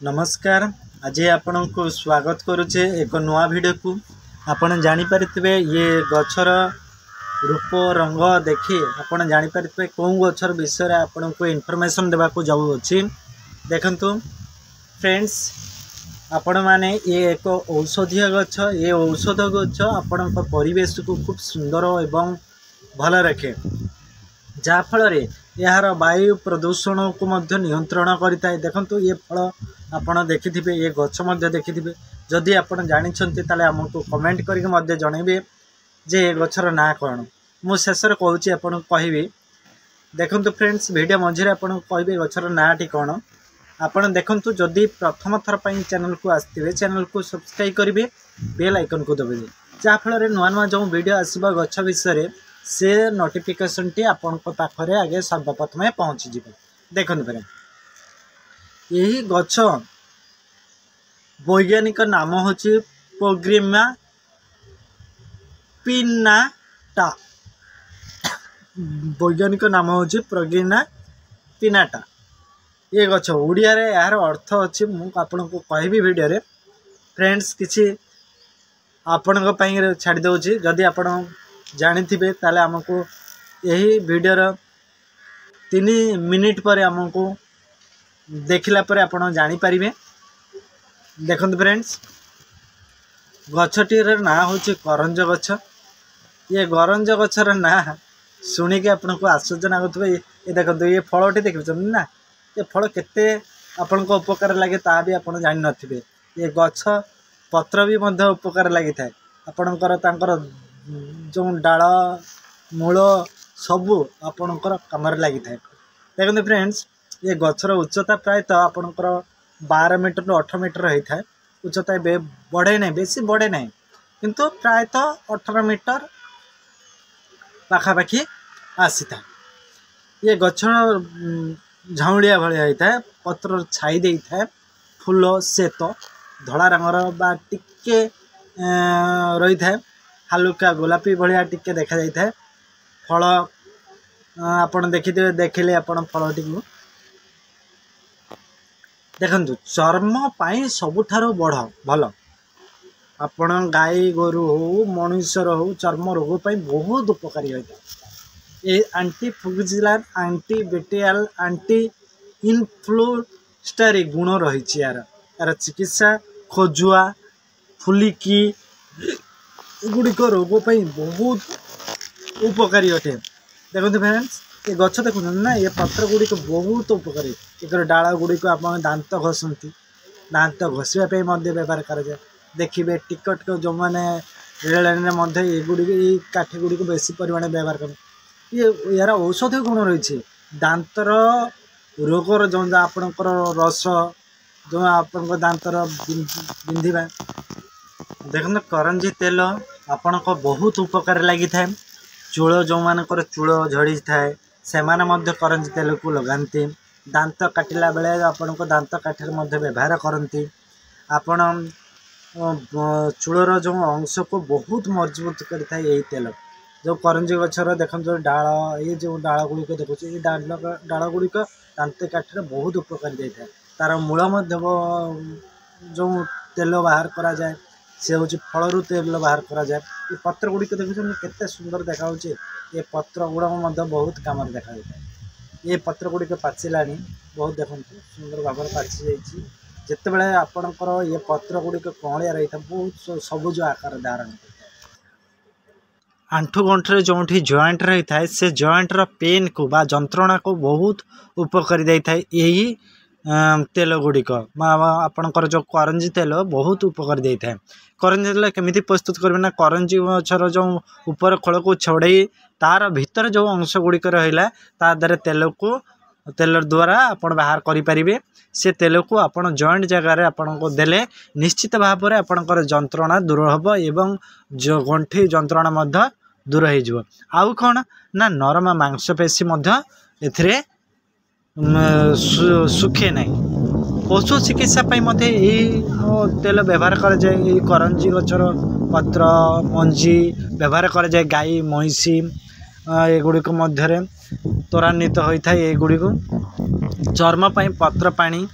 नमस्कार। आज आपण को स्वागत करुचे एक नुआ वीडियो को। आपण जानी पारिथिबे ये गछर रूप रंग देखि आपण जानी पारिथिबे कोन गछर विषय रे आपण को इन्फॉर्मेशन देबा को जाउ अछि। देखंतु फ्रेंड्स, आपण माने ये एक औषधीय गछ। ये औषध गछ आपण को परिवेश को खूब सुंदर एवं भल रखे, जा फल रे यार वायु प्रदूषण को मध्य नियंत्रण करिताय। देखंतु ये फल आपण देखिथिबे, ये गछ मध्य देखिथिबे। जदि आपण जानि छंती ताले हमको कमेंट करके मध्य जणेबे जे ये गछर ना कोन। मु शेषर कहूची आपण कहबी। देखंतु फ्रेंड्स, वीडियो मझिरे आपण कहबे गछर नाटी कोन। आपण देखंतु जदि प्रथम थर पई चैनल को आस्थिबे, चैनल को सब्सक्राइब करिवे, बेल आइकन को दबाइबे, जा फल रे नुआ नुआ जो वीडियो आसीबा गछ विषय से नोटिफिकेशन टी आपण को पाखरे आगे सर्वप्रथम पहुंची जिवे। देखन परे यही गछ वैज्ञानिक नाम होची प्रोग्रिमा पिन्नाटा। वैज्ञानिक नाम होची प्रोग्रिमा पिन्नाटा। ये गछ ओडिया रे यार अर्थ अछि मु आपण को कहबी वीडियो रे। फ्रेंड्स, किछि आपण को पई छाडी दउची। जदि आपण जानी थे ताले हमको यही वीडियो 3 मिनिट पर हमको देखला पर आपण जानी पारिबे। देखंतु फ्रेंड्स, गछटीर ना होची करंज गछ। ये करंज गछर ना सुनी के आपण को आश्चर्य लागुथबे। ये देखंतु ये फलटी देखिछन ना, ये फल केते आपण को उपकार लागे ता भी आपण जानि नथिबे। ये गछ पत्र भी मध्य उपकार लागि थाए। आपणकर तांकर जो डाल मूल सबू आपणकर कमर लगी था। देखते फ्रेंड्स, ये गछर उच्चता प्रायतः आपणकर 12 मीटर रु 18 मीटर होता है। उच्चता बढ़े नहीं, बेसी बढ़े नहीं, किंतु प्रायतः 18 मीटर पाखापाखि आसी था। ये गछ झाउलिया भाया होता है, पत्र छाई दे था, फूल सेत धड़ा रंगर बा टिके रही था, हालुका गोलापी भाया टिके देखा जाई था। फल आपण देखिथे, देखिले आपण फलटी को देखंतु चर्म पाई सबुठारो बड़ भल। आपण गाई गोरु हो मनुष्यर हो चर्म रोग पाई बहुत उपकारी होता है। ये एंटी फुजिलान, एंटी बैक्टीरियल, एंटी इन्फ्लेमेटरी गुण रही यार चिकित्सा खोजुआ फुलिकी गुड़िक रोग पाई बहुत उपकारी अटे। देखते फ्रेंड्स, ये गछ देखुन ना, ये पत्र गुड़िक बहुत उपकारी। एक डाल गुड़िक आप दांत घसती, दांत घषापी व्यवहार कराए। देखिए टिकट को जो मैंने रेल लाइन ये गुड़ी काठी गुड़िक बेसी परिमाण व्यवहार कर। ये यार औषध गुण रही दांतर रोगर जो आपणकर रस जो आप दांतर बिंधा। देखते करंजी तेल आपण को बहुत उपकार लगी था। चूल जो मानकर चूल झड़ी थाए से माने करंजी तेल को लगाती। दांत काटिला बेले आपण को दांत काठी व्यवहार करती। आपण चूलर जो अंश को बहुत मजबूत करता है यही तेल। जो करंजी गछर देखो डाल, ये जो डाल गुड़िक देखो, ये डाल गुड़िक दांत काठी बहुत उपकार देता है। तार मूल जो तेल बाहर करा जाए से हूँ फलू तेल बाहर करा जाए। ये पत्र गुड़िक देखुन केते सुंदर देखा। ये पत्र गुड़ाक बहुत कम देखा जाता है। ये पत्र गुड़िक पाचिला बहुत देखो सुंदर भाव पाची जाइए। जिते बड़े आपणकर ये पत्र गुड़िक कौलिया रही था, बहुत सबुज आकार धारण। आंठू गंठे जो जॉइंट रही था, से जॉइंटर पेन को बा जंत्रणा को बहुत उपकारी दे था यही तेल गुड़िक। आपणकर जो करंजी तेल बहुत उपकार दे था। करंजी तेल केमिति प्रस्तुत करें ना, करंजी गछर जो ऊपर खोल को छड़े तार भीतर जो अंश गुड़िक रहा तादर तेल द्वारा आपण बाहर करें। से तेल को आपण जॉइंट जगार आपण को देले निश्चित भाव में आपणकर जंत्रणा दूर हम एवं जो गंठी जंत्रणा दूर हो। आउ कौन ना नरम मांसपेशी ए सुखे ना। पशु चिकित्सा तेल व्यवहार कर जाए। करंजी गछर पत्र मंजी व्यवहार कर जाए। गाई महिषी एगुड़िक त्वरान्वित होता है। एगुड़ी चर्म पत्र पानी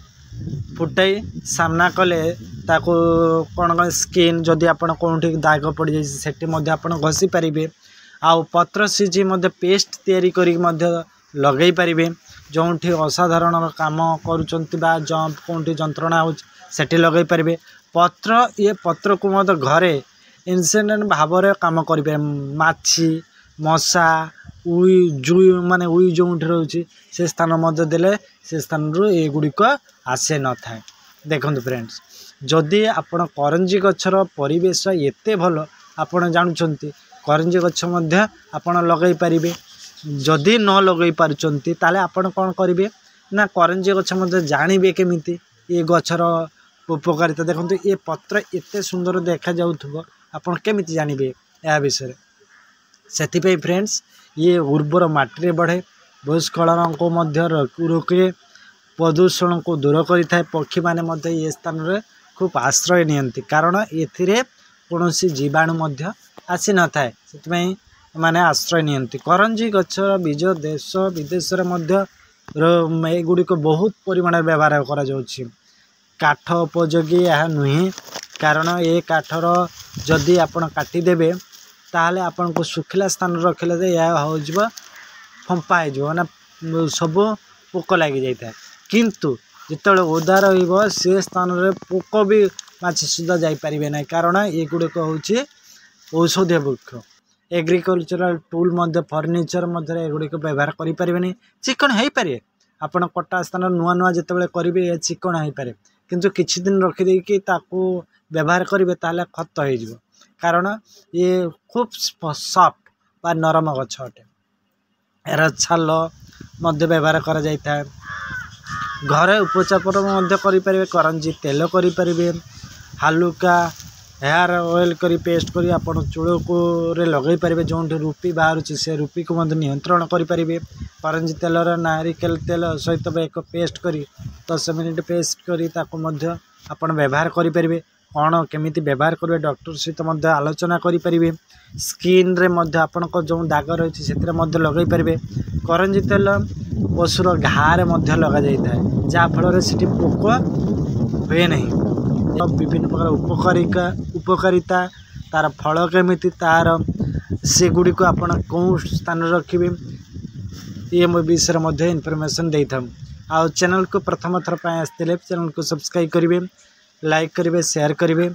फुटाई सामना कले ताको कौन कौन स्किन जदि आप कौटी दाग पड़ जाए से आप घसी पारे आउ पत्र सीझी पेस्ट तैयारी करी लगे पारे जो असाधारण काम करुँच जंप कौटी जंत्रणा हो लगे पारे पत्र ये पत्र को घरे इंसिडेंट भाव में काम करें माछी मशा उई जुई माने उई जो रोचे से स्थान देले से स्थान ये गुड़िक आसे न था। देखो फ्रेंड्स जदि आपण करंजी गछर परिवेश एते भल आपण जानुचंती करंजी गछ मध्य आपण लगई पारिबे जदि न लगई पारुचंती ताले आपण कोन करिवे ना करंजी गछ मध्य जानिबे केमिति ये गछर उपकारिता। देखो ये पत्र एते सुंदर देखा जाउथबो आपण केमिति जानिबे या विषय से फ्रेंड्स ये उर्वर माटी बढ़े भूस्खलन को रोके प्रदूषण को दूर करें पक्षी माने ये स्थान रे खूब आश्रय नियंती कारण एथिरे कौनसी जीवाणु आसी न थाए से माने आश्रय नियंती। करंजी गछर बीज देश विदेश गुड़िक बहुत परिमाण व्यवहार करा जाउछि काठ उपयोगी यह नुहे कारण ये काठर जदि आपण काटिदेबे ताहले आपन को सुखिला स्थान रखिले यह हो फंपा हो सब पोक लगी जाए किंतु जिते ओदा रे स्थान रे पोक भी माछी सुधा जापारे ना कारण ये गुड़िक हूँ औषधीय वृक्ष एग्रिकल्चरल टूल फर्निचर एगुड़िक व्यवहार करें चिकन हो पारे आपड़ कटा स्थान नुआ नुआ जिते करेंगे ये चिकन हो पारे किंतु किछि दिन रखिदेकी व्यवहार करेंगे ताहले खत हो कारण ये खूब सॉफ्ट बा नरम गछ अटे यार छाल व्यवहार करा जाय था घरे उपचापर करें करंजी तेल करें हालुका हेयर ऑयल करी पेस्ट करी आपण चूड़ को रे लगे पारे जो रूपी बाहर से रूपी को नियंत्रण करें करंजी तेल नारिकेल तेल सहित एक पेस्ट करी 10 मिनिट पेस्ट करी ताको आपण व्यवहार करें कौन केमिति व्यवहार करेंगे डॉक्टर सहित आलोचना करें स्किन रे आपण जो दाग रही है लगे पारे करंजी तेल पशुर घारे लगा जाए जहाँफल से पोक हुए नहीं विभिन्न प्रकार उपकारिता तार फल केमिति तार से गुड़ी को आपण कौन स्थान रखिए ये विषय इनफॉरमेशन दे था। आउ चैनल को प्रथम थर आसते चैनल को सब्सक्राइब करेंगे लाइक करेंगे शेयर करेंगे।